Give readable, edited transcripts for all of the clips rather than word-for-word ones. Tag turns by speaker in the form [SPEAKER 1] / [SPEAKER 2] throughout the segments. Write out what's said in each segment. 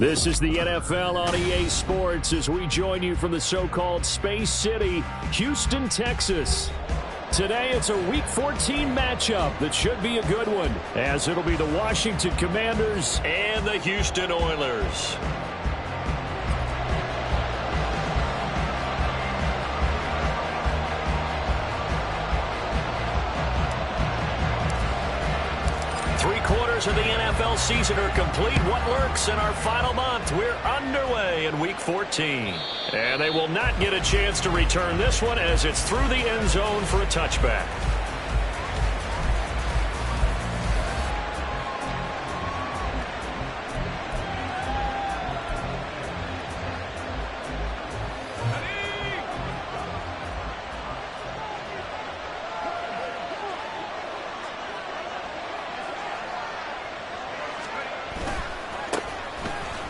[SPEAKER 1] This is the NFL on EA Sports as we join you from the so-called Space City, Houston, Texas. Today, it's a Week 14 matchup that should be a good one, as it'll be the Washington Commanders and the Houston Oilers. Three-quarters of the NFL season are complete. What lurks in our final month? We're underway in Week 14. And they will not get a chance to return this one as it's through the end zone for a touchback.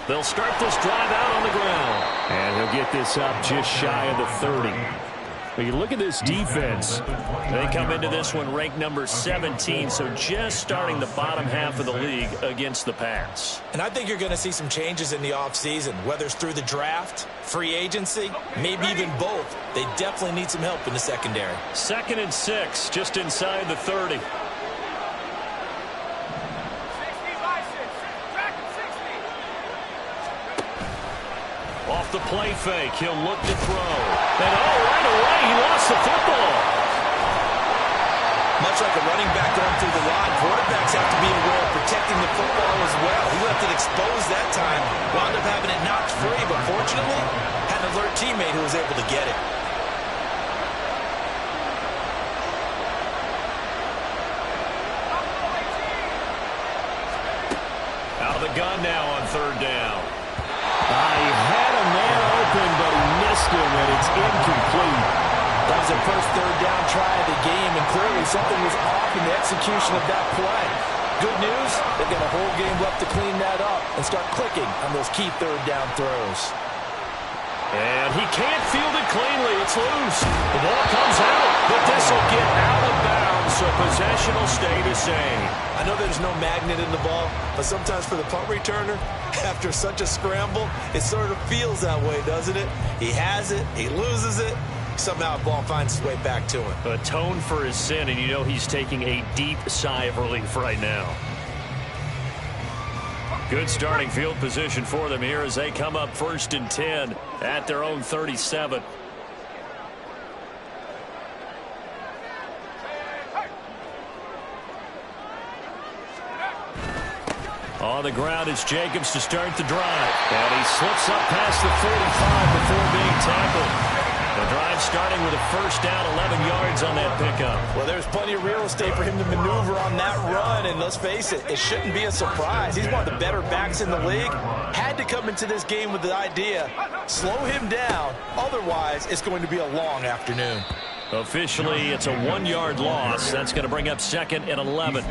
[SPEAKER 1] They'll start this drive out on the ground. And he'll get this up just shy of the 30. When you look at this defense, they come into this one ranked number 17, so just starting the bottom half of the league against the pass.
[SPEAKER 2] And I think you're going to see some changes in the offseason, whether it's through the draft, free agency, maybe even both. They definitely need some help in the secondary.
[SPEAKER 1] 2nd and 6, just inside the 30. Off the play fake, he'll look to throw. And right away, he lost the football.
[SPEAKER 2] Much like a running back going through the line, quarterbacks have to be aware of protecting the football as well. He left it exposed that time, wound up having it knocked free, but fortunately, had an alert teammate who was able to get it.
[SPEAKER 1] Out of the gun now on 3rd down. He had a man open, but he missed him, and it's incomplete.
[SPEAKER 2] That was their first 3rd down try of the game, and clearly something was off in the execution of that play. Good news, they've got a whole game left to clean that up and start clicking on those key 3rd down throws.
[SPEAKER 1] And he can't field it cleanly. It's loose. The ball comes out, but this will get out of bounds, so possession will stay the same.
[SPEAKER 2] I know there's no magnet in the ball, but sometimes for the punt returner, after such a scramble, it sort of feels that way, doesn't it? He has it, he loses it, somehow the ball finds its way back to him.
[SPEAKER 1] Atone for his sin, and you know he's taking a deep sigh of relief right now. Good starting field position for them here as they come up 1st and 10 at their own 37. On the ground, it's Jacobs to start the drive. And he slips up past the 45 before being tackled. The drive starting with a 1st down, 11 yards on that pickup.
[SPEAKER 2] Well, there's plenty of real estate for him to maneuver on that run, and let's face it, it shouldn't be a surprise. He's one of the better backs in the league. Had to come into this game with the idea, slow him down, otherwise it's going to be a long afternoon.
[SPEAKER 1] Officially, it's a 1-yard loss. That's going to bring up 2nd and 11.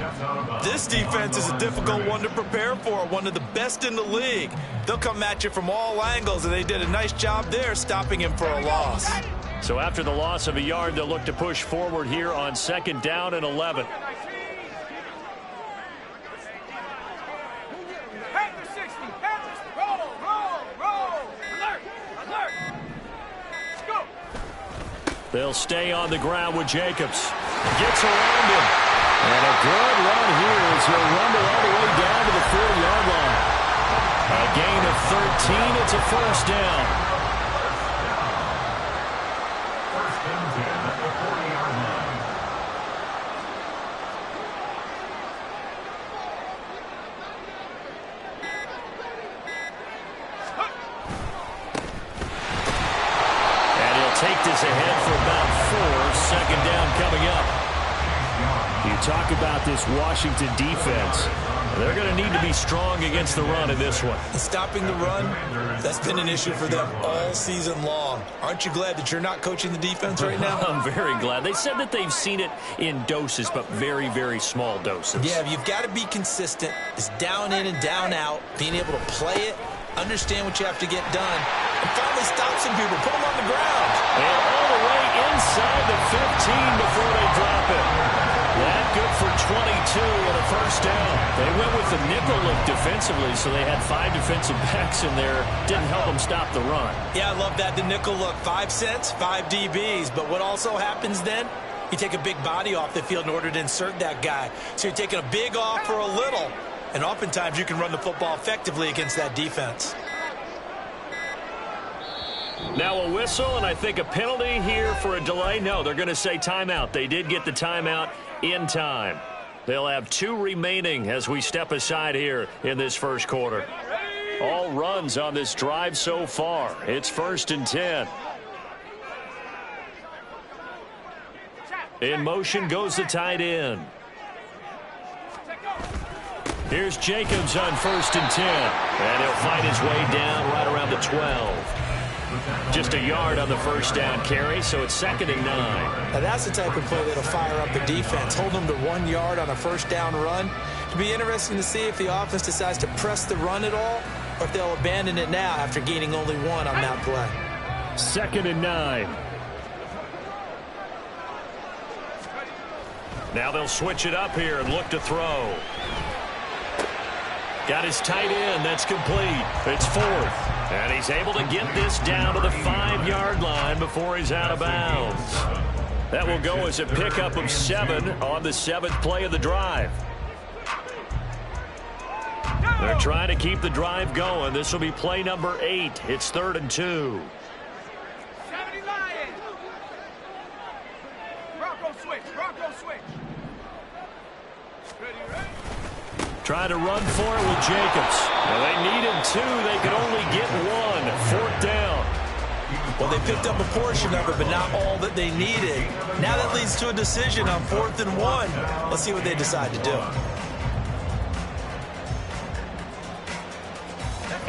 [SPEAKER 2] This defense is a difficult one to prepare for, one of the best in the league. They'll come at you from all angles, and they did a nice job there stopping him for a loss.
[SPEAKER 1] So after the loss of a yard, they'll look to push forward here on 2nd down and 11. They'll stay on the ground with Jacobs. Gets around him. And a good run here as he'll rumble all the way down to the 40-yard line. A gain of 13. It's a 1st down. Take this ahead for about 4. 2nd down coming up. You talk about this Washington defense. They're going to need to be strong against the run in this one.
[SPEAKER 2] Stopping the run, that's been an issue for them all season long. Aren't you glad that you're not coaching the defense right now?
[SPEAKER 1] I'm very glad. They said that they've seen it in doses, but very, very small doses.
[SPEAKER 2] Yeah, you've got to be consistent. It's down in and down out, being able to play it, understand what you have to get done, and finally stop some people, put them on the ground.
[SPEAKER 1] And all the way inside the 15 before they drop it. That good for 2 and a first down.
[SPEAKER 3] They went with the nickel look defensively, so they had 5 defensive backs in there. Didn't help them stop the run.
[SPEAKER 2] Yeah, I love that, the nickel look. 5 cents, 5 DBs. But what also happens then? You take a big body off the field in order to insert that guy. So you're taking a big off for a little. And oftentimes you can run the football effectively against that defense.
[SPEAKER 1] Now a whistle, and I think a penalty here for a delay. No, they're going to say timeout. They did get the timeout in time. They'll have 2 remaining as we step aside here in this first quarter. All runs on this drive so far. It's 1st and 10. In motion goes the tight end. Here's Jacobs on 1st and 10. And he'll fight his way down right around the 12. Just a yard on the first down carry, so it's 2nd and 9.
[SPEAKER 2] Now that's the type of play that'll fire up the defense. Hold them to 1 yard on a first down run. It'll be interesting to see if the offense decides to press the run at all, or if they'll abandon it now after gaining only 1 on that play.
[SPEAKER 1] 2nd and 9. Now they'll switch it up here and look to throw. Got his tight end. That's complete. It's 4th. And he's able to get this down to the 5-yard line before he's out of bounds. That will go as a pickup of 7 on the 7th play of the drive. They're trying to keep the drive going. This will be play number 8. It's 3rd and 2. Trying to run for it with Jacobs. Well, they needed 2. They could only get 1. 4th down.
[SPEAKER 2] Well, they picked up a portion of it, but not all that they needed. Now that leads to a decision on 4th and 1. Let's see what they decide to do.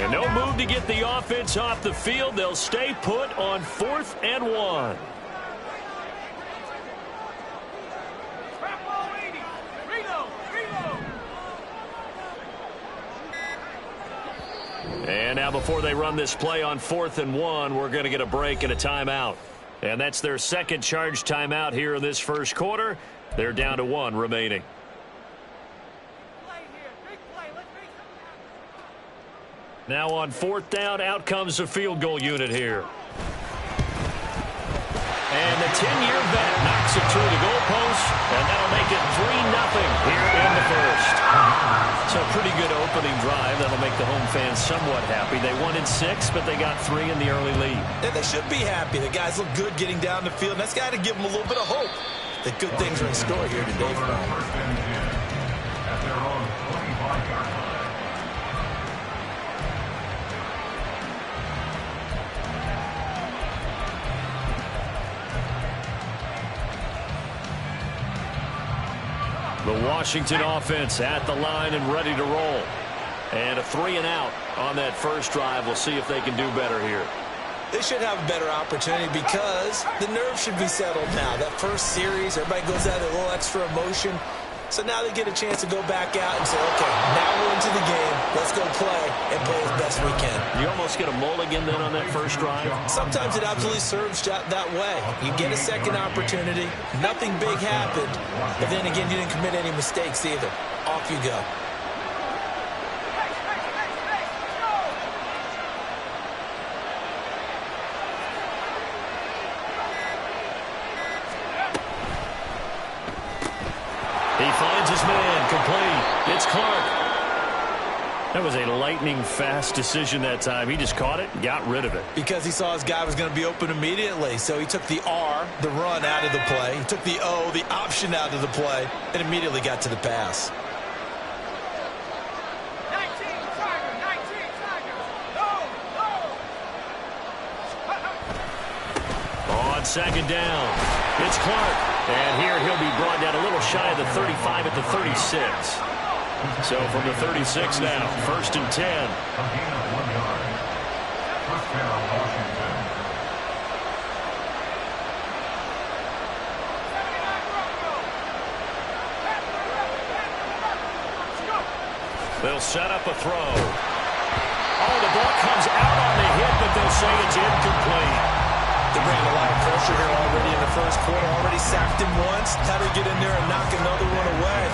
[SPEAKER 1] And no move to get the offense off the field. They'll stay put on 4th and 1. And now before they run this play on 4th and 1, we're going to get a break and a timeout. And that's their second charge timeout here in this first quarter. They're down to 1 remaining. Now on 4th down, out comes the field goal unit here. And the 10-year vet knocks it through the goalpost, and that'll make it 3-0 here in the first. So a pretty good opening drive. That'll make the home fans somewhat happy. They wanted 6, but they got 3 in the early lead.
[SPEAKER 2] And they should be happy. The guys look good getting down the field. That's got to give them a little bit of hope that good things are in store here today for them.
[SPEAKER 1] The Washington offense at the line and ready to roll. And a 3 and out on that first drive. We'll see if they can do better here.
[SPEAKER 2] They should have a better opportunity because the nerves should be settled now. That first series, everybody goes out with a little extra emotion. So now they get a chance to go back out and say, okay, now we're into the game. Let's go play and play as best we can.
[SPEAKER 1] You almost get a mulligan then on that first drive?
[SPEAKER 2] Sometimes it absolutely serves that way. You get a second opportunity. Nothing big happened. But then again, you didn't commit any mistakes either. Off you go.
[SPEAKER 1] He finds his man, complete. It's Clark. That was a lightning-fast decision that time. He just caught it and got rid of it.
[SPEAKER 2] Because he saw his guy was going to be open immediately. So he took the R, the run, out of the play. He took the O, the option, out of the play, and immediately got to the pass.
[SPEAKER 4] 19,
[SPEAKER 1] On 2nd down. It's Clark. And here he'll be brought down a little shy of the 35 at the 36. So from the 36 now, 1st and 10. They'll set up a throw. Oh, the ball comes out on the hit, but they'll say it's incomplete.
[SPEAKER 2] They're bringing a lot of pressure here already in the first quarter. Already sacked him once. How do we get in there and knock another one away?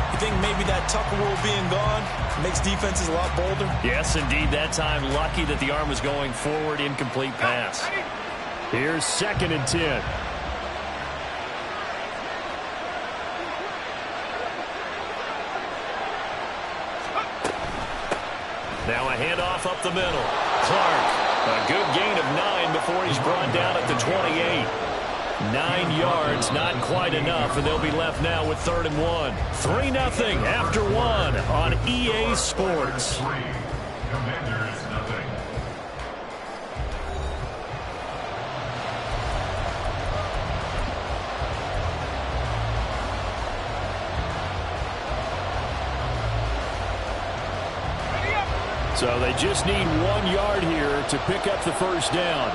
[SPEAKER 2] You think maybe that tuck rule being gone makes defenses a lot bolder?
[SPEAKER 3] Yes, indeed. That time, lucky that the arm was going forward, incomplete pass.
[SPEAKER 1] Here's 2nd and 10.
[SPEAKER 3] Now a handoff up the middle. Clark, a good gain of 9 before he's brought down at the 28. 9 yards, not quite enough, and they'll be left now with 3rd and 1. 3-0 after 1 on EA Sports.
[SPEAKER 1] So they just need 1 yard here to pick up the first down.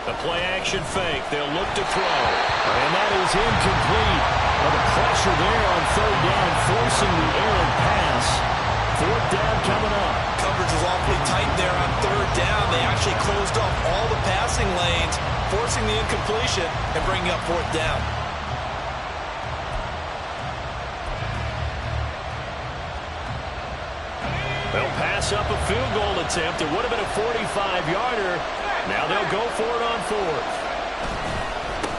[SPEAKER 3] The play-action fake. They'll look to throw.
[SPEAKER 1] And that is incomplete. Well, the pressure there on 3rd down, forcing the errant pass. 4th down coming up.
[SPEAKER 2] Coverage was awfully tight there on 3rd down. They actually closed off all the passing lanes, forcing the incompletion and bringing up 4th down.
[SPEAKER 3] They'll pass up a field goal attempt. It would have been a 45-yarder. Now they'll go for it on 4th.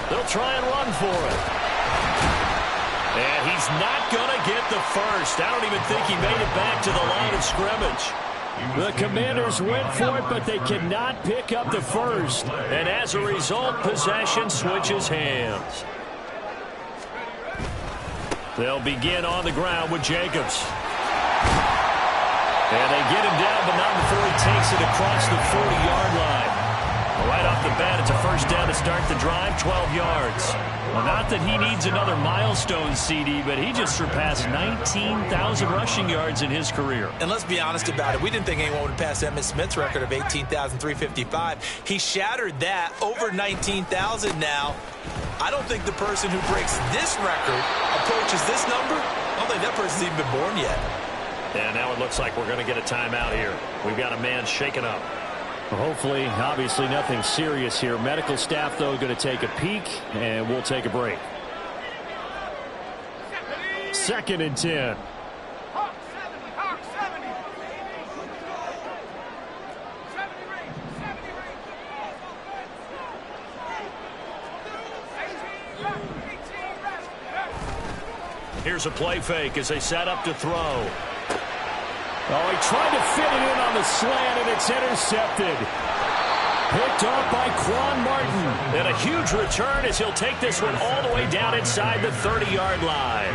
[SPEAKER 3] They'll try and run for it. And he's not going to get the first. I don't even think he made it back to the line of scrimmage.
[SPEAKER 1] The Commanders went for it, but they cannot pick up the first.
[SPEAKER 3] And as a result, possession switches hands. They'll begin on the ground with Jacobs. And they get him down, but not before he takes it across the 40-yard line. Right off the bat, it's a first down to start the drive, 12 yards. Well, not that he needs another milestone, CD, but he just surpassed 19,000 rushing yards in his career.
[SPEAKER 2] And let's be honest about it. We didn't think anyone would pass Emmitt Smith's record of 18,355. He shattered that, over 19,000 now. I don't think the person who breaks this record approaches this number. I don't think that person's even been born yet.
[SPEAKER 3] And now it looks like we're going to get a timeout here. We've got a man shaken up.
[SPEAKER 1] Well, hopefully, obviously nothing serious here. Medical staff, though, going to take a peek, and we'll take a break. 2nd and 10.
[SPEAKER 3] Here's a play fake as they set up to throw.
[SPEAKER 1] Oh, he tried to fit it in on the slant, and it's intercepted. Picked off by Quan Martin.
[SPEAKER 3] And a huge return as he'll take this one all the way down inside the 30-yard line.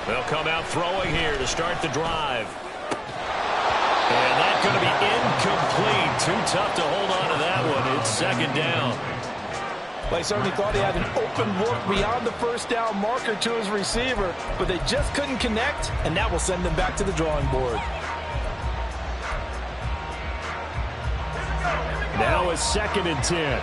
[SPEAKER 3] They'll come out throwing here to start the drive. And that's going to be incomplete. Too tough to hold on to that one. It's 2nd down.
[SPEAKER 2] Well, he certainly thought he had an open look beyond the first down marker to his receiver, but they just couldn't connect, and that will send them back to the drawing board.
[SPEAKER 1] Now it's 2nd and 10.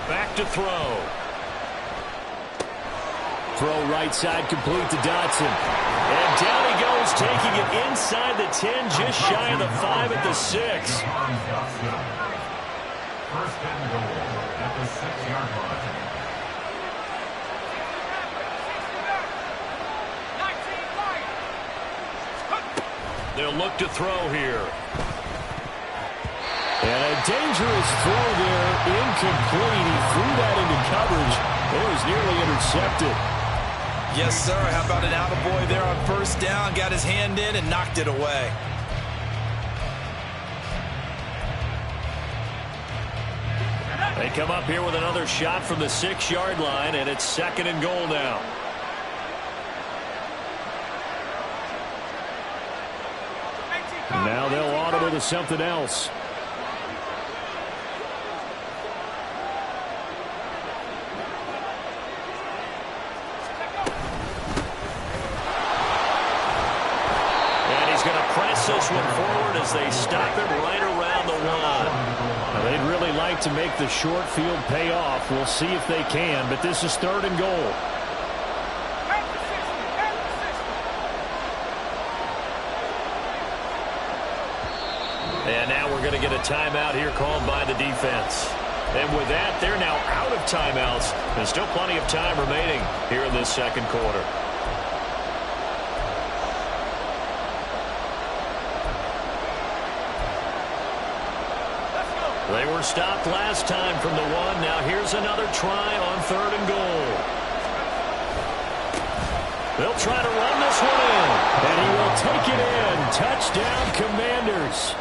[SPEAKER 3] Back to throw.
[SPEAKER 1] Throw right side, complete to Dotson.
[SPEAKER 3] And down he goes, taking it inside the 10, just shy of the 5 at the 6.
[SPEAKER 4] First and goal at the 6-yard line.
[SPEAKER 3] They'll look to throw here.
[SPEAKER 1] And a dangerous throw there, incomplete. He threw that into coverage. It was nearly intercepted.
[SPEAKER 2] Yes, sir. How about an attaboy there on first down? Got his hand in and knocked it away.
[SPEAKER 3] They come up here with another shot from the 6-yard line, and it's 2nd and goal now.
[SPEAKER 1] Now they'll audible to something else.
[SPEAKER 3] press this one forward as they stop it right around the line.
[SPEAKER 1] Now, they'd really like to make the short field pay off. We'll see if they can, but this is 3rd and goal.
[SPEAKER 3] And now we're going to get a timeout here called by the defense. And with that, they're now out of timeouts. There's still plenty of time remaining here in this second quarter. They were stopped last time from the 1. Now here's another try on 3rd and goal. They'll try to run this one in.
[SPEAKER 1] And he will take it in. Touchdown, Commanders.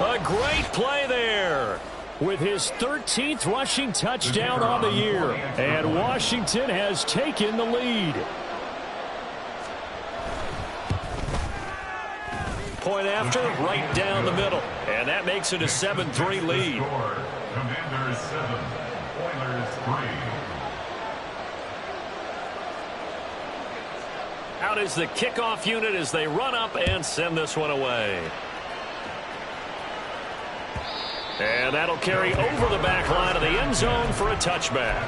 [SPEAKER 3] A great play there.
[SPEAKER 1] With his 13th rushing touchdown on the year. And Washington has taken the lead.
[SPEAKER 3] Point after, right down the middle. And that makes it a 7-3 lead.
[SPEAKER 4] Commanders 7, Oilers 3.
[SPEAKER 3] Out is the kickoff unit as they run up and send this one away. And that'll carry over the back line of the end zone for a touchback.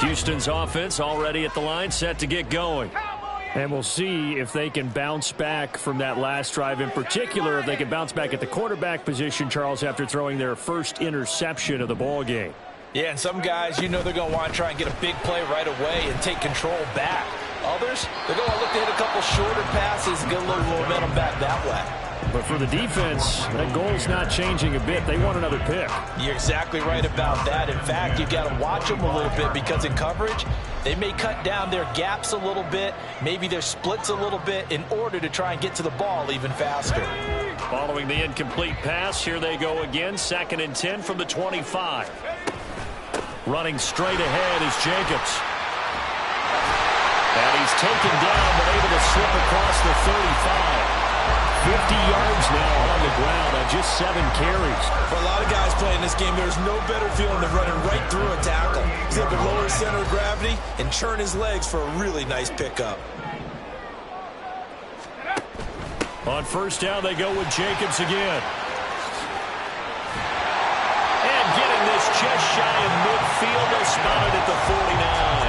[SPEAKER 3] Houston's offense already at the line, set to get going.
[SPEAKER 1] And we'll see if they can bounce back from that last drive in particular, if they can bounce back at the quarterback position, Charles, after throwing their first interception of the ball game.
[SPEAKER 2] Yeah, and some guys, you know they're going to want to try and get a big play right away and take control back. Others, they're going to look to hit a couple shorter passes and get a little momentum back that way.
[SPEAKER 1] But for the defense, that goal's not changing a bit. They want another pick.
[SPEAKER 2] You're exactly right about that. In fact, you've got to watch them a little bit because in coverage, they may cut down their gaps a little bit, maybe their splits a little bit in order to try and get to the ball even faster.
[SPEAKER 3] Following the incomplete pass, here they go again. 2nd and 10 from the 25. Running straight ahead is Jacobs. And he's taken down but able to slip across the 35. 50 yards now on the ground on just 7 carries.
[SPEAKER 2] For a lot of guys playing this game, there's no better feeling than running right through a tackle. He's able to lower his center of gravity and turn his legs for a really nice pickup.
[SPEAKER 1] On 1st down, they go with Jacobs again.
[SPEAKER 3] And getting this just shy of midfield, they'll spot it at the 49.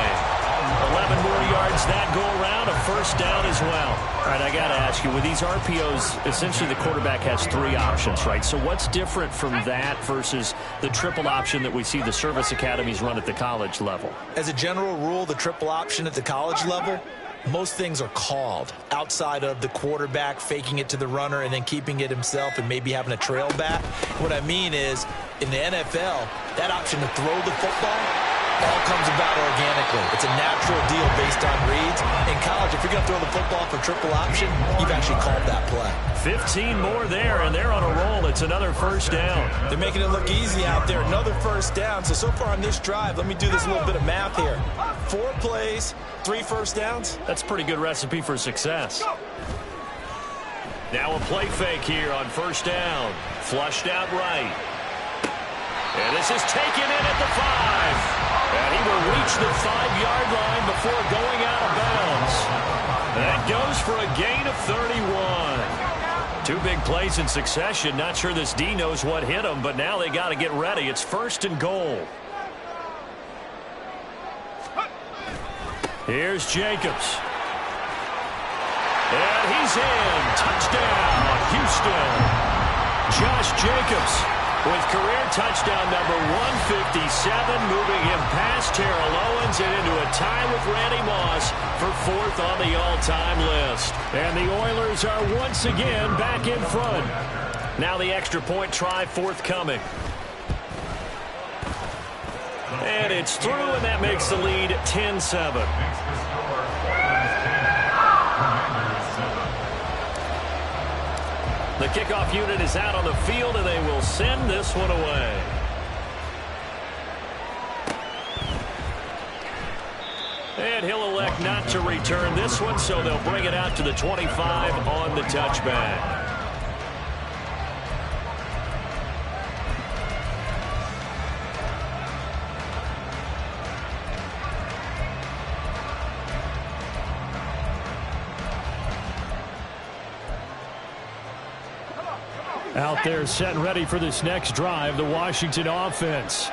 [SPEAKER 3] 11 more yards that go around, a 1st down as well. All right, I got to ask you, with these RPOs, essentially the quarterback has 3 options, right? So what's different from that versus the triple option that we see the service academies run at the college level?
[SPEAKER 2] As a general rule, the triple option at the college level, most things are called outside of the quarterback faking it to the runner and then keeping it himself and maybe having a trail back. What I mean is, in the NFL, that option to throw the football all comes about organically. It's a natural deal based on reads. In college, if you're going to throw the football for triple option, you've actually called that play.
[SPEAKER 3] 15 more there, and they're on a roll. It's another 1st down.
[SPEAKER 2] They're making it look easy out there. Another 1st down. So far on this drive, let me do this little bit of math here. 4 plays, 3 1st downs.
[SPEAKER 3] That's a pretty good recipe for success. Now a play fake here on 1st down. Flushed out right. And this is taken in at the 5. And he will reach the 5-yard line before going out of bounds. That goes for a gain of 31. 2 big plays in succession. Not sure this D knows what hit him, but now they got to get ready. It's 1st and goal. Here's Jacobs. And he's in. Touchdown, Houston. Josh Jacobs with career touchdown number 157, moving him past Terrell Owens and into a tie with Randy Moss for 4th on the all-time list.
[SPEAKER 1] And the Oilers are once again back in front.
[SPEAKER 3] Now the extra point try forthcoming. And it's through, and that makes the lead 10-7. The kickoff unit is out on the field, and they will send this one away.
[SPEAKER 1] And he'll elect not to return this one, so they'll bring it out to the 25 on the touchback. Out there set and ready for this next drive, the Washington offense.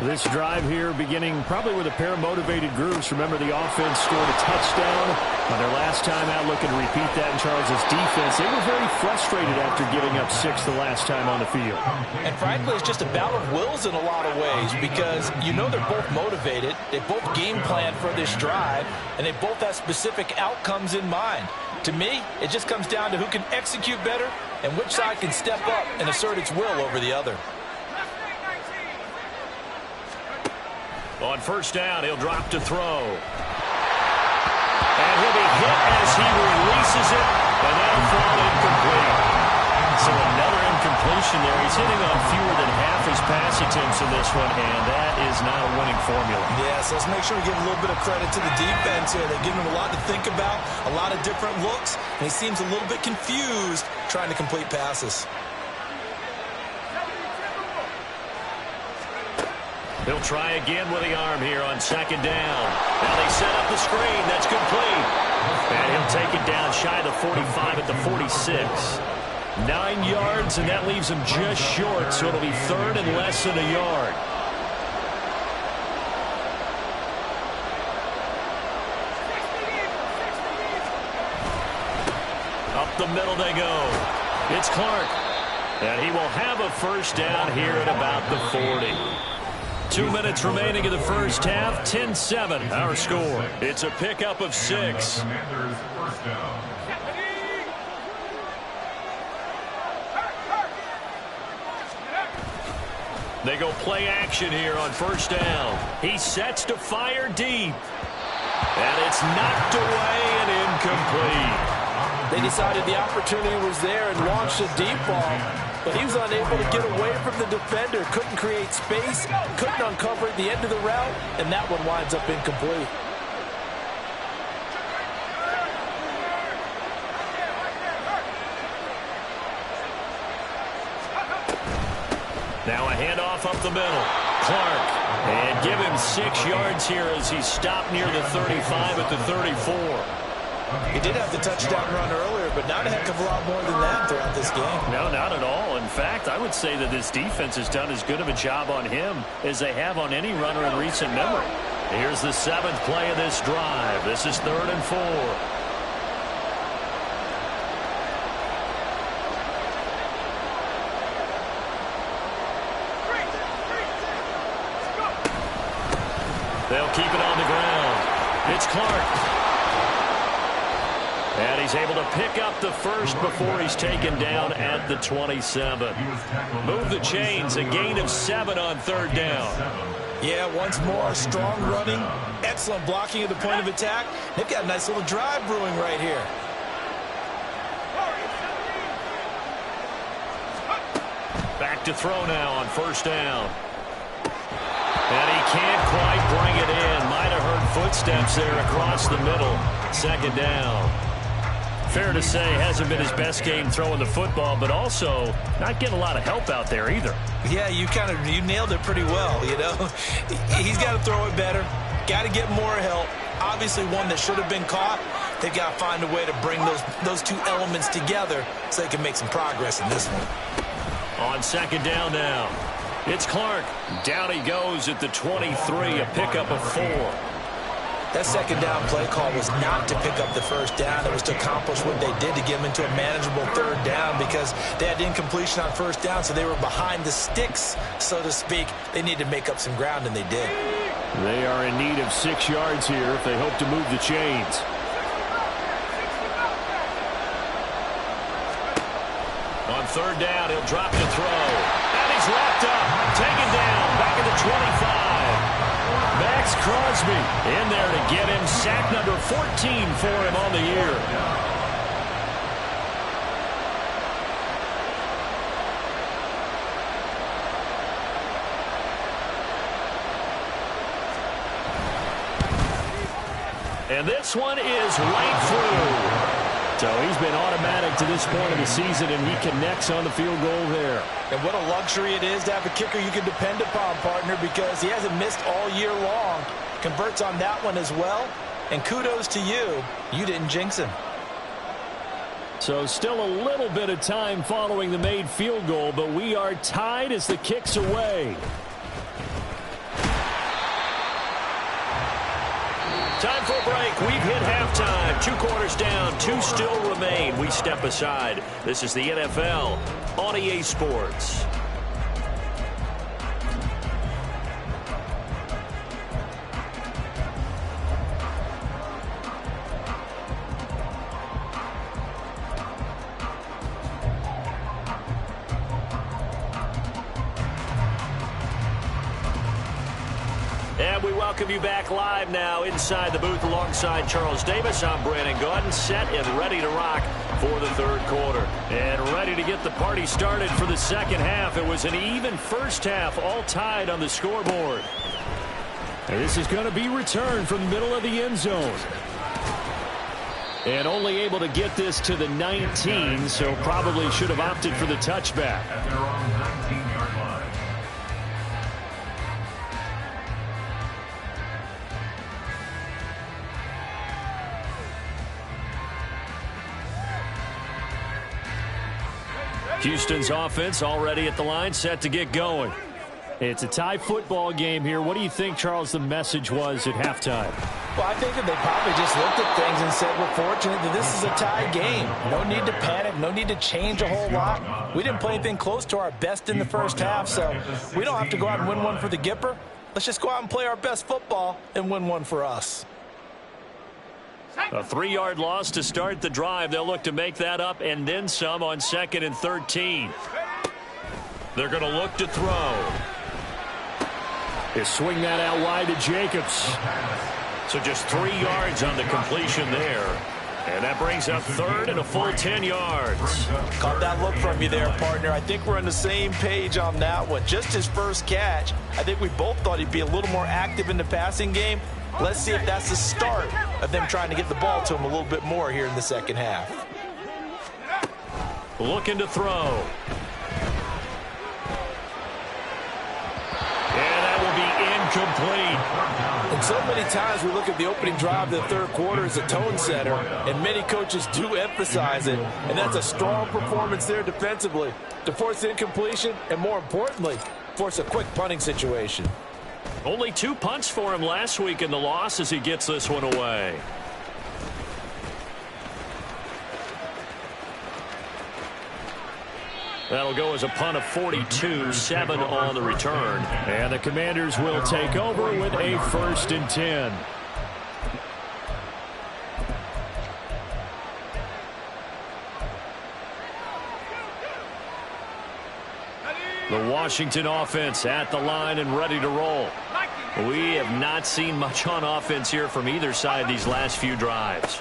[SPEAKER 1] This drive here beginning probably with a pair of motivated groups. Remember, the offense scored a touchdown on their last time out, looking to repeat that in Charles' defense. They were very frustrated after giving up 6 the last time on the field.
[SPEAKER 2] And frankly, it's just a battle of wills in a lot of ways because you know they're both motivated. They both game plan for this drive, and they both have specific outcomes in mind. To me, it just comes down to who can execute better and which side can step up and assert its will over the other.
[SPEAKER 1] On first down, he'll drop to throw. And he'll be hit as he releases it, and that'll fall incomplete. So another incompletion there. He's hitting on fewer than half his pass attempts in this one, and that is not a winning formula.
[SPEAKER 2] Yeah, so let's make sure we give a little bit of credit to the defense here. They're giving him a lot to think about, a lot of different looks, and he seems a little bit confused trying to complete passes.
[SPEAKER 1] He'll try again with the arm here on second down. Now they set up the screen. That's complete. And he'll take it down shy of the 45 at the 46. 9 yards, and that leaves him just short, so it'll be third and less than a yard. Up the middle they go. It's Clark. And he will have a first down here at about the 40. 2 minutes remaining in the first half. 10-7, our score. It's a pickup of 6.
[SPEAKER 4] Commanders first down.
[SPEAKER 1] They go play action here on first down. He sets to fire deep. And it's knocked away and incomplete.
[SPEAKER 2] They decided the opportunity was there and launched a deep ball, but he was unable to get away from the defender, couldn't create space, couldn't uncover at the end of the route, and that one winds up incomplete.
[SPEAKER 1] Now a handoff up the middle. Clark. And give him 6 yards here as he stopped near the 35 at the 34.
[SPEAKER 2] He did have the touchdown run earlier, but not a heck of a lot more than that throughout this game.
[SPEAKER 1] No, not at all. In fact, I would say that this defense has done as good of a job on him as they have on any runner in recent memory. Here's the 7th play of this drive. This is 3rd and 4. They'll keep it on the ground. It's Clark. And he's able to pick up the first before he's taken down at the 27. Move the chains, a gain of 7 on 3rd down.
[SPEAKER 2] Yeah, once more, strong running, excellent blocking at the point of attack. They've got a nice little drive brewing right here.
[SPEAKER 1] Back to throw now on first down. And he can't quite bring it in. Might have heard footsteps there across the middle. 2nd down. Fair to say, hasn't been his best game throwing the football, but also not getting a lot of help out there either.
[SPEAKER 2] Yeah, you nailed it pretty well, you know. He's got to throw it better, got to get more help. Obviously one that should have been caught. They've got to find a way to bring those two elements together so they can make some progress in this one.
[SPEAKER 1] On 2nd down now. It's Clark. Down he goes at the 23, a pickup of 4.
[SPEAKER 2] That 2nd down play call was not to pick up the first down. It was to accomplish what they did to get them into a manageable 3rd down because they had incompletion on first down, so they were behind the sticks, so to speak. They needed to make up some ground, and they did.
[SPEAKER 1] They are in need of 6 yards here if they hope to move the chains. On 3rd down, he'll drop to throw. And he's wrapped up, taken down, back at the 25. Max Crosby in there to get him sack number 14 for him on the year. And this one is right through. So he's been automatic to this point of the season, and he connects on the field goal there.
[SPEAKER 2] And what a luxury it is to have a kicker you can depend upon, partner, because he hasn't missed all year long. Converts on that one as well. And kudos to you. You didn't jinx him.
[SPEAKER 1] So still a little bit of time following the made field goal, but we are tied as the kick's away.
[SPEAKER 3] Time for a break. We've hit halftime. 2 quarters down. 2 still remain. We step aside. This is the NFL on EA Sports. And we welcome you back live now inside the booth alongside Charles Davis. I'm Brandon Gaudin, set and ready to rock for the third quarter.
[SPEAKER 1] And ready to get the party started for the second half. It was an even first half, all tied on the scoreboard. And this is going to be returned from the middle of the end zone. And only able to get this to the 19, so probably should have opted for the touchback.
[SPEAKER 4] At their own 19-yard line.
[SPEAKER 1] Houston's offense already at the line, set to get going. It's a tie football game here. What do you think, Charles, the message was at halftime?
[SPEAKER 2] Well, I think that they probably just looked at things and said, we're fortunate that this is a tie game. No need to panic. No need to change a whole lot. We didn't play anything close to our best in the first half, so we don't have to go out and win one for the Gipper. Let's just go out and play our best football and win one for us.
[SPEAKER 1] A 3-yard loss to start the drive. They'll look to make that up and then some on 2nd and 13. They're going to look to throw. They swing that out wide to Jacobs. So just 3 yards on the completion there. And that brings up 3rd and a full 10 yards.
[SPEAKER 2] Caught that look from you there, partner. I think we're on the same page on that one. Just his first catch. I think we both thought he'd be a little more active in the passing game. Let's see if that's the start of them trying to get the ball to him a little bit more here in the second half.
[SPEAKER 1] Looking to throw. And that will be incomplete.
[SPEAKER 2] And so many times we look at the opening drive of the third quarter as a tone setter, and many coaches do emphasize it. And that's a strong performance there defensively to force incompletion and, more importantly, force a quick punting situation.
[SPEAKER 1] Only 2 punts for him last week in the loss as he gets this one away. That'll go as a punt of 42, 7 on the return. And the Commanders will take over with a 1st and 10. The Washington offense at the line and ready to roll. We have not seen much on offense here from either side these last few drives.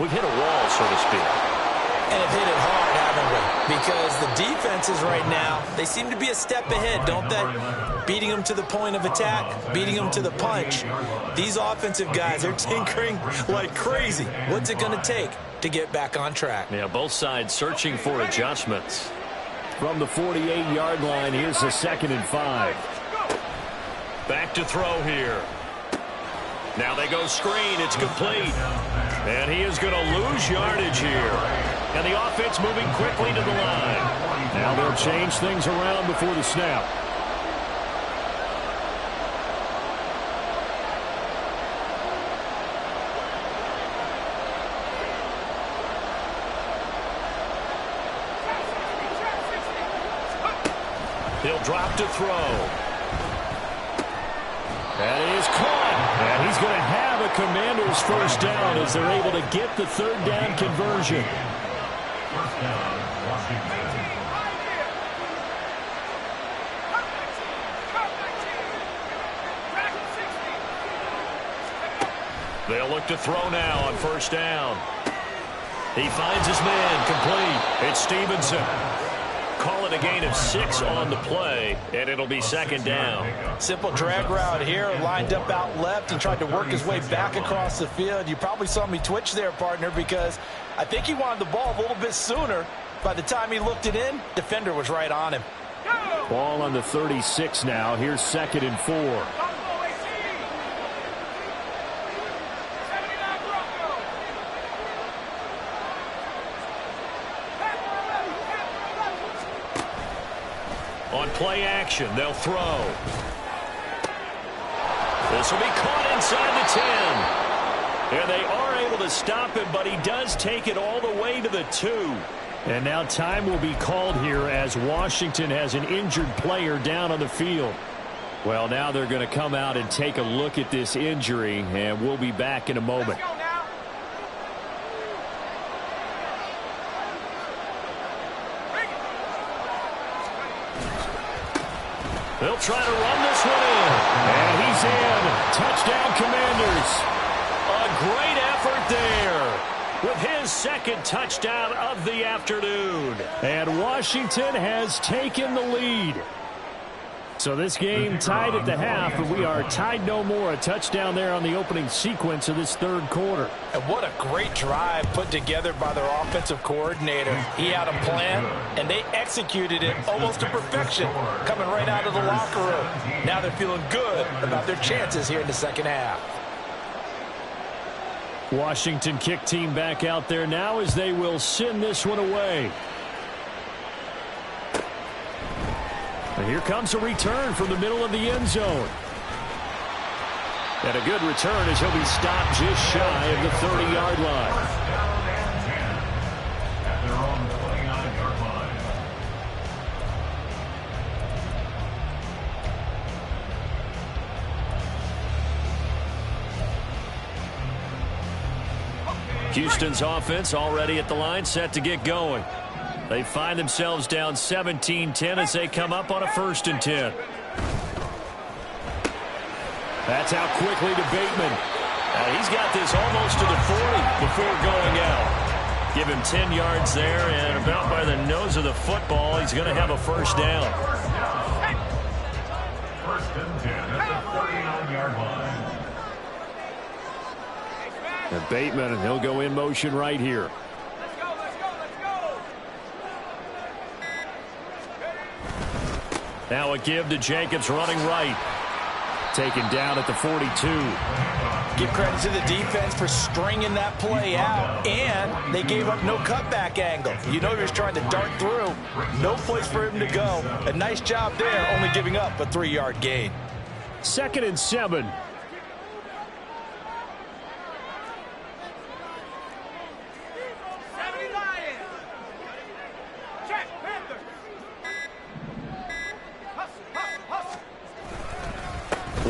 [SPEAKER 1] We've hit a wall, so to speak.
[SPEAKER 2] And have hit it hard, haven't we? Because the defenses right now, they seem to be a step ahead, don't they? Beating them to the point of attack, beating them to the punch. These offensive guys, they're tinkering like crazy. What's it going to take to get back on track?
[SPEAKER 1] Yeah, both sides searching for adjustments. From the 48-yard line, here's the 2nd and 5. Back to throw here. Now they go screen. It's complete. And he is going to lose yardage here. And the offense moving quickly to the line. Now they'll change things around before the snap. He'll drop to throw. That is caught. And he's going to have a Commanders first down as they're able to get the 3rd down conversion.
[SPEAKER 4] First down, Washington.
[SPEAKER 1] They'll look to throw now on 1st down. He finds his man complete. It's Stevenson. call it a gain of 6 on the play, and it'll be second down.
[SPEAKER 2] Simple drag route here, lined up out left and tried to work his way back across the field. You probably saw me twitch there, partner, because I think he wanted the ball a little bit sooner. By the time he looked it in, defender was right on him.
[SPEAKER 1] Ball on the 36 now. Here's 2nd and 4. On play action, they'll throw. This will be caught inside the 10. And they are able to stop him, but he does take it all the way to the 2. And now time will be called here as Washington has an injured player down on the field. Well, now they're going to come out and take a look at this injury, and we'll be back in a moment. They'll try to run this one in. And he's in. Touchdown, Commanders. A great effort there with his 2nd touchdown of the afternoon. And Washington has taken the lead. So this game tied at the half, but we are tied no more. A touchdown there on the opening sequence of this 3rd quarter.
[SPEAKER 2] And what a great drive put together by their offensive coordinator. He had a plan, and they executed it almost to perfection, coming right out of the locker room. Now they're feeling good about their chances here in the second half.
[SPEAKER 1] Washington kick team back out there now as they will send this one away. And here comes a return from the middle of the end zone. And a good return as he'll be stopped just shy of the 30-yard line.
[SPEAKER 4] At their own 29-yard line.
[SPEAKER 1] Houston's offense already at the line, set to get going. They find themselves down 17-10 as they come up on a 1st and 10. That's out quickly to Bateman. He's got this almost to the 40 before going out. Give him 10 yards there, and about by the nose of the football, he's going to have a 1st down.
[SPEAKER 4] 1st and 10 at the 49-yard line.
[SPEAKER 1] And Bateman, he'll go in motion right here. Now a give to Jacobs running right. Taken down at the 42.
[SPEAKER 2] Give credit to the defense for stringing that play out, and they gave up no cutback angle. You know he was trying to dart through. No place for him to go. A nice job there, only giving up a 3-yard gain.
[SPEAKER 1] 2nd and 7.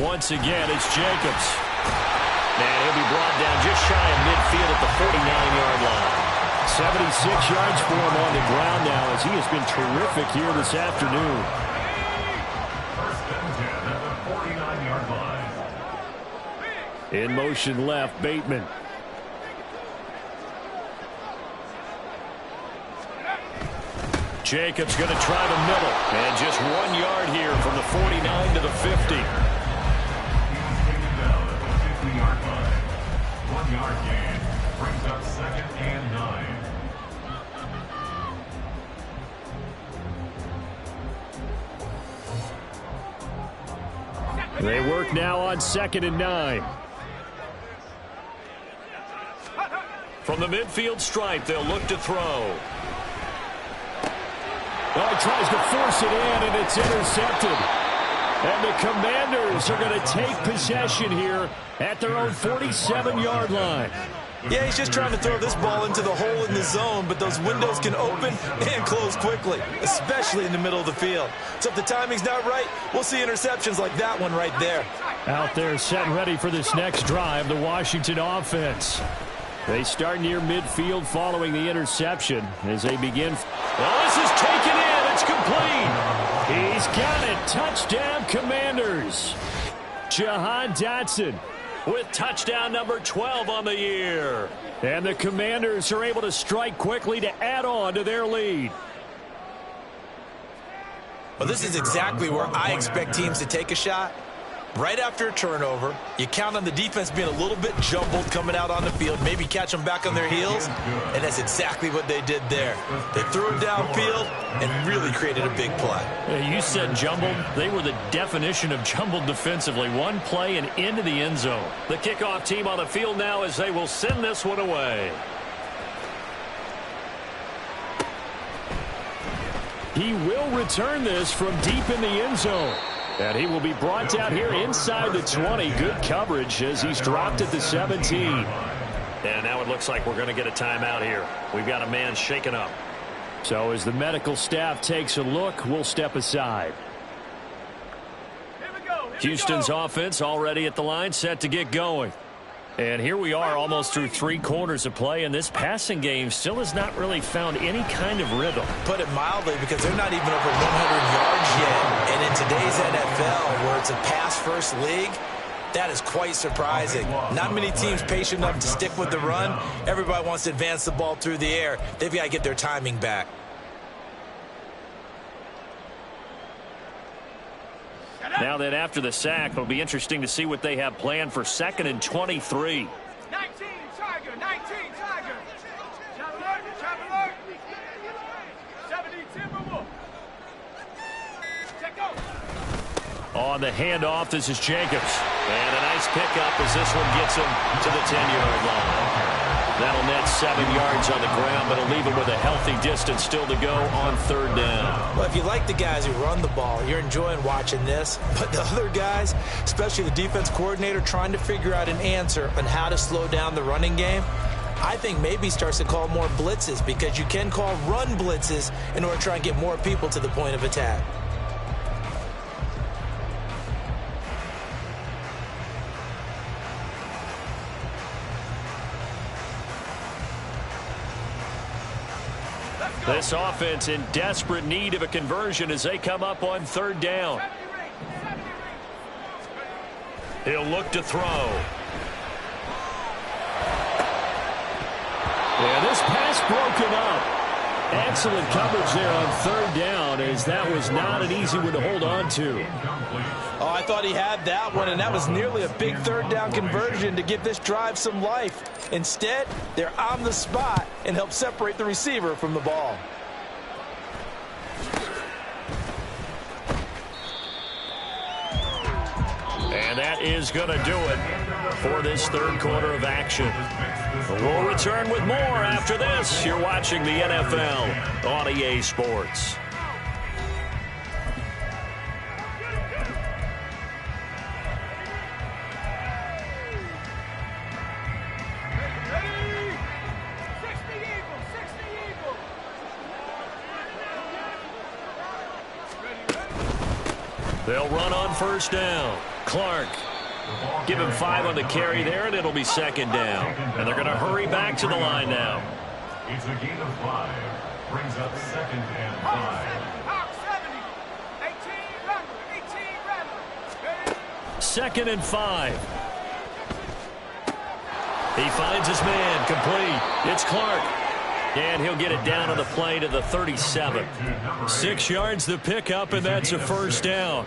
[SPEAKER 1] Once again, it's Jacobs. And he'll be brought down just shy of midfield at the 49-yard line. 76 yards for him on the ground now as he has been terrific here this afternoon.
[SPEAKER 4] 1st and 10 at the 49-yard line.
[SPEAKER 1] In motion left, Bateman. Jacobs going to try the middle. And just 1 yard here from the 49 to the 50.
[SPEAKER 4] 1-yard gain brings up 2nd and 9.
[SPEAKER 1] They work now on 2nd and 9. From the midfield stripe, they'll look to throw. Well, he tries to force it in, and it's intercepted. And the Commanders are going to take possession here at their own 47-yard line.
[SPEAKER 2] Yeah, he's just trying to throw this ball into the hole in the zone, but those windows can open and close quickly, especially in the middle of the field. So if the timing's not right, we'll see interceptions like that one right there.
[SPEAKER 1] Out there set and ready for this next drive, the Washington offense. They start near midfield following the interception as they begin. Well, this is taken in. It's complete. He's got it. Touchdown, Commanders. Jahan Dotson with touchdown number 12 on the year. And the Commanders are able to strike quickly to add on to their lead.
[SPEAKER 2] Well, this is exactly where I expect teams to take a shot. Right after a turnover, you count on the defense being a little bit jumbled coming out on the field, maybe catch them back on their heels, and that's exactly what they did there. They threw it downfield and really created a big play.
[SPEAKER 3] You said jumbled. They were the definition of jumbled defensively. One play and into the end zone. The kickoff team on the field now as they will send this one away.
[SPEAKER 1] He will return this from deep in the end zone. And he will be brought down here inside the 20. Good coverage as he's dropped at the 17.
[SPEAKER 3] And now it looks like we're going to get a timeout here. We've got a man shaken up.
[SPEAKER 1] So as the medical staff takes a look, we'll step aside.
[SPEAKER 3] Houston's offense already at the line, set to get going. And here we are almost through 3 quarters of play, and this passing game still has not really found any kind of rhythm.
[SPEAKER 2] Put it mildly, because they're not even over 100 yards yet. And in today's NFL, where it's a pass-first league, that is quite surprising. Not many teams patient enough to stick with the run. Everybody wants to advance the ball through the air. They've got to get their timing back.
[SPEAKER 3] Now that after the sack, it'll be interesting to see what they have planned for 2nd and 23.
[SPEAKER 5] 19 Tiger, 19 Tiger. Chop alert, chop alert. 70 Timberwolf. Check out.
[SPEAKER 3] On the handoff, this is Jacobs. And a nice pickup as this one gets him to the 10-yard line. That'll net 7 yards on the ground, but it'll leave him with a healthy distance still to go on 3rd down.
[SPEAKER 2] Well, if you like the guys who run the ball, you're enjoying watching this. But the other guys, especially the defense coordinator, trying to figure out an answer on how to slow down the running game, I think maybe starts to call more blitzes, because you can call run blitzes in order to try and get more people to the point of attack.
[SPEAKER 3] This offense in desperate need of a conversion as they come up on 3rd down. He'll look to throw.
[SPEAKER 1] Yeah, this pass broken up. Excellent coverage there on 3rd down, as that was not an easy one to hold on to.
[SPEAKER 2] Oh, I thought he had that one, and that was nearly a big 3rd down conversion to give this drive some life. Instead, they're on the spot and help separate the receiver from the ball.
[SPEAKER 3] And that is going to do it for this 3rd quarter of action. We'll return with more after this. You're watching the NFL on EA Sports. They'll run on 1st down. Clark. Give him 5 on the carry there, and it'll be 2nd down. And they're going to hurry back to the line now.
[SPEAKER 4] It's a gain of 5. Brings up 2nd and 5.
[SPEAKER 3] 2nd and 5. He finds his man, complete. It's Clark. And he'll get it down on the play to the 37. 6 yards the pickup, and that's a 1st down.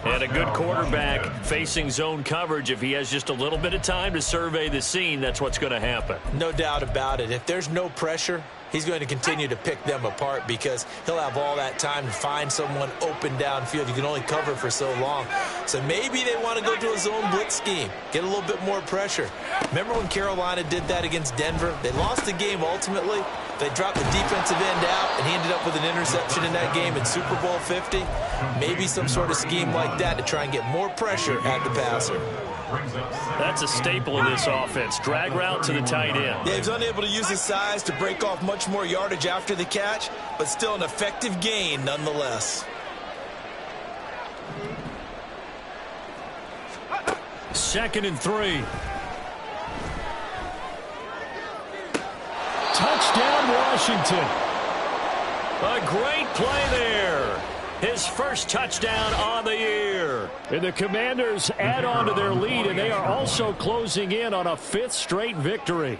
[SPEAKER 3] And a good quarterback facing zone coverage. If he has just a little bit of time to survey the scene, that's what's going to happen.
[SPEAKER 2] No doubt about it. If there's no pressure, he's going to continue to pick them apart, because he'll have all that time to find someone open downfield. You can only cover for so long. So maybe they want to go to a zone blitz scheme, get a little bit more pressure. Remember when Carolina did that against Denver? They lost the game ultimately. They dropped the defensive end out, and he ended up with an interception in that game in Super Bowl 50. Maybe some sort of scheme like that to try and get more pressure at the passer.
[SPEAKER 3] That's a staple of this offense. Drag route to the tight end.
[SPEAKER 2] Yeah, he's unable to use his size to break off much more yardage after the catch, but still an effective gain nonetheless.
[SPEAKER 3] 2nd and 3.
[SPEAKER 1] Touchdown, Washington.
[SPEAKER 3] A great play there. His first touchdown on the year.
[SPEAKER 1] And the Commanders add on to their lead, and they are also closing in on a 5th straight victory.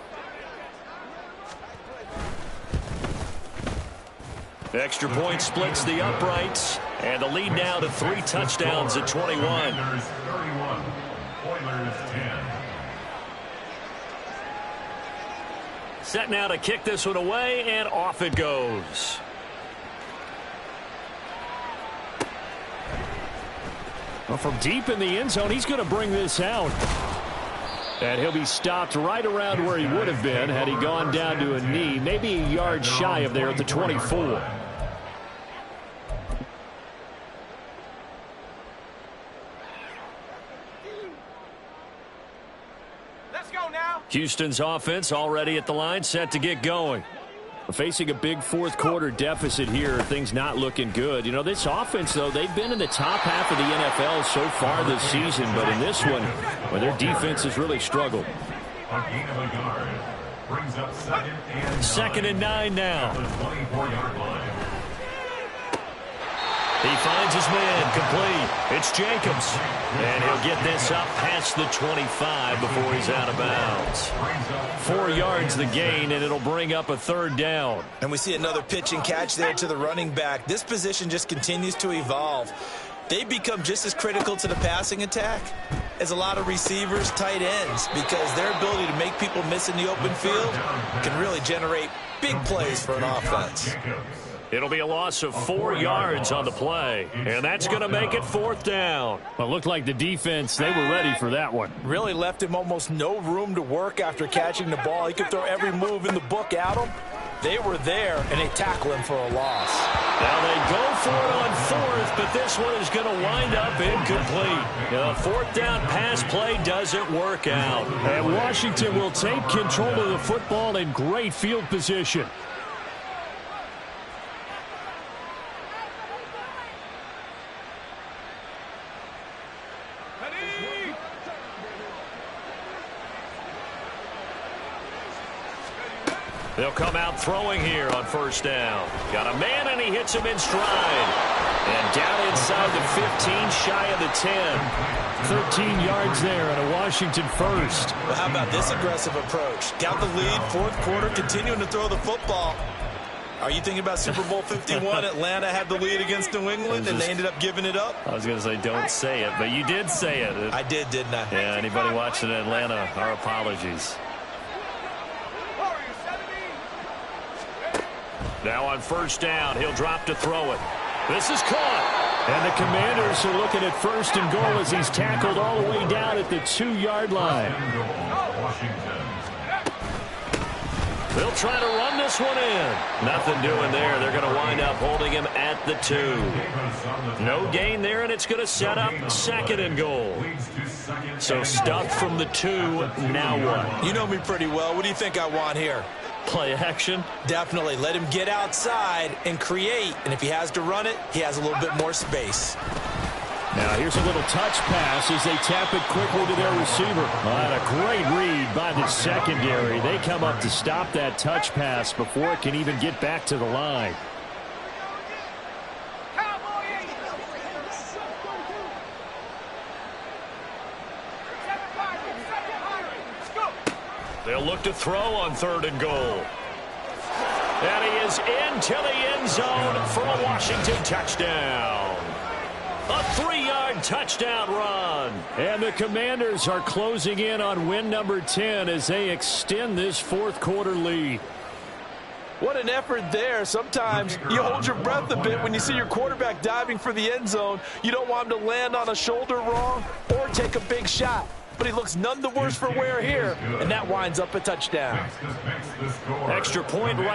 [SPEAKER 3] Extra point splits the uprights,
[SPEAKER 1] And the lead now to 3 touchdowns at 21.
[SPEAKER 4] Commanders 31, Oilers 10.
[SPEAKER 1] Set now to kick this one away, and off it goes. Well, from deep in the end zone, he's going to bring this out. And he'll be stopped right around where he would have been had he gone down to a knee, maybe a yard shy of there at the 24.
[SPEAKER 5] Let's go now.
[SPEAKER 1] Houston's offense already at the line, set to get going. Facing a big fourth quarter deficit here, things not looking good. You know, this offense, though, they've been in the top half of the NFL so far this season, but in this one, well, their defense has really struggled.
[SPEAKER 4] A gain of a yard brings up
[SPEAKER 1] second and 9 now.
[SPEAKER 4] the 24-yard line.
[SPEAKER 1] He finds his man complete. It's Jacobs. And he'll get this up past the 25 before he's out of bounds. 4 yards the gain, and it'll bring up a third down.
[SPEAKER 2] And we see another pitch and catch there to the running back. This position just continues to evolve. They become just as critical to the passing attack as a lot of receivers, tight ends, because their ability to make people miss in the open field can really generate big plays for an offense.
[SPEAKER 1] It'll be a loss of 4 yards on the play, and that's going to make it fourth down. Well, it looked like the defense, they were ready for that one.
[SPEAKER 2] Really left him almost no room to work after catching the ball. He could throw every move in the book at him. They were there, and they tackle him for a loss.
[SPEAKER 1] Now they go for it on fourth, but this one is going to wind up incomplete. The fourth down pass play doesn't work out. And Washington will take control of the football in great field position. They'll come out throwing here on first down. Got a man, and he hits him in stride. And down inside the 15, shy of the 10. 13 yards there and a Washington first.
[SPEAKER 2] Well, how about this aggressive approach? Got the lead, fourth quarter, continuing to throw the football. Are you thinking about Super Bowl 51? Atlanta had the lead against New England, and they ended up giving it up?
[SPEAKER 1] I was going to say don't say it, but you did say it.
[SPEAKER 2] I did, didn't I?
[SPEAKER 1] Yeah, anybody watching Atlanta, our apologies. Now on first down, he'll drop to throw it. This is caught. And the Commanders are looking at first and goal as he's tackled all the way down at the 2-yard line. They'll try to run this one in. Nothing doing there. They're going to wind up holding him at the 2. No gain there, and it's going to set up second and goal. So stuffed from the 2, now what?
[SPEAKER 2] You know me pretty well. What do you think I want here?
[SPEAKER 1] Play action?
[SPEAKER 2] Definitely. Let him get outside and create. And if he has to run it, he has a little bit more space.
[SPEAKER 1] Now here's a little touch pass as they tap it quickly to their receiver. And a great read by the secondary. They come up to stop that touch pass before it can even get back to the line. They'll look to throw on third and goal. And he is into the end zone for a Washington touchdown. A 3-yard touchdown run. And the Commanders are closing in on win number 10 as they extend this fourth quarter lead.
[SPEAKER 2] What an effort there. Sometimes you hold your breath a bit when you see your quarterback diving for the end zone. You don't want him to land on a shoulder wrong or take a big shot. But he looks none the worse for wear here, and that winds up a touchdown.
[SPEAKER 1] Extra point right